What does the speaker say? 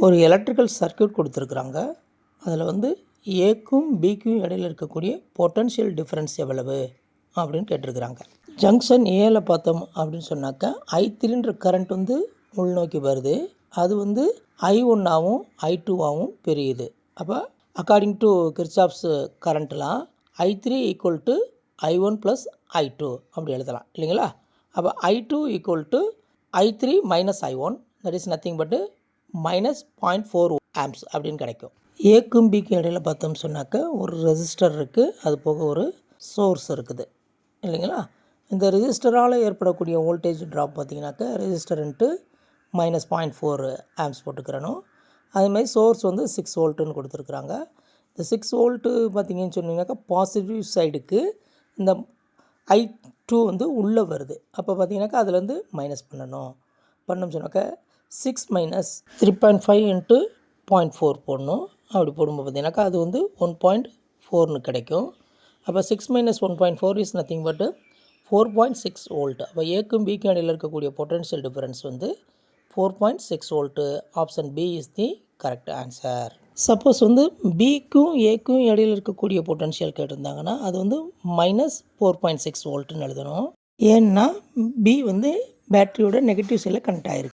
ஒரு electrical circuit கொடுத்துருக்குறாங்க. அதில் வந்து ஏக்கும் பிக்கும் இடையில் இருக்கக்கூடிய பொட்டன்ஷியல் டிஃப்ரென்ஸ் எவ்வளவு அப்படின்னு கேட்டிருக்கிறாங்க. ஜங்ஷன் ஏல பார்த்தோம் அப்படின்னு சொன்னாக்கா I3ன்ற கரண்ட் வந்து உள்நோக்கி வருது. அது வந்து I1ஆகவும் I2ஆகவும் பிரியுது. அப்போ அக்கார்டிங் டு கிர்ச்சாஃப்ஸ் கரண்ட்லாம் I3 equal to I1 plus I2 அப்படி எழுதலாம் இல்லைங்களா? அப்போ I2 equal to I3 minus I1 that is nothing but minus 0.4 amps அப்படின்னு கிடைக்கும். ஏக்கும் பிக்கும் இடையில் பார்த்தோம்னு சொன்னாக்கா ஒரு ரெசிஸ்டர் இருக்குது, அது போக ஒரு சோர்ஸ் இருக்குது இல்லைங்களா? இந்த ரெசிஸ்டரால் ஏற்படக்கூடிய வோல்டேஜ் ட்ராப் பார்த்திங்கனாக்கா ரெசிஸ்டர் இன்ட்டு மைனஸ் 0.4 ஆம்ப்ஸ் போட்டுக்கிறணும். அதேமாதிரி சோர்ஸ் வந்து 6 வோல்ட்டுன்னு கொடுத்துருக்குறாங்க. இந்த 6 வோல்ட்டு பார்த்திங்கன்னு சொன்னீங்கன்னாக்கா பாசிட்டிவ் சைடுக்கு இந்த I2 வந்து உள்ளே வருது. அப்போ பார்த்திங்கனாக்கா அதுலேருந்து மைனஸ் பண்ணணும்னு சொன்னாக்கா 6 மைனஸ் 3.5 இன்ட்டு 0.4 போடணும். அப்படி போடும்போது பார்த்திங்கனாக்கா அது வந்து 1.4ன்னு கிடைக்கும். அப்போ 6 minus 1.4 is nothing but 4.6 volt. அப்போ ஏக்கும் பிக்கும் இடையில் இருக்கக்கூடிய பொட்டன்ஷியல் டிஃபரன்ஸ் வந்து 4.6 volt. Option B is the correct answer. Suppose வந்து பிக்கும் ஏக்கும் இடையில் இருக்கக்கூடிய பொட்டன்ஷியல் கேட்டிருந்தாங்கன்னா அது வந்து மைனஸ் 4.6 வோல்ட்டுன்னு எழுதணும். ஏன்னா பி வந்து பேட்டரியோட நெகட்டிவ் சைடில் கனெக்ட் ஆகிருக்கு.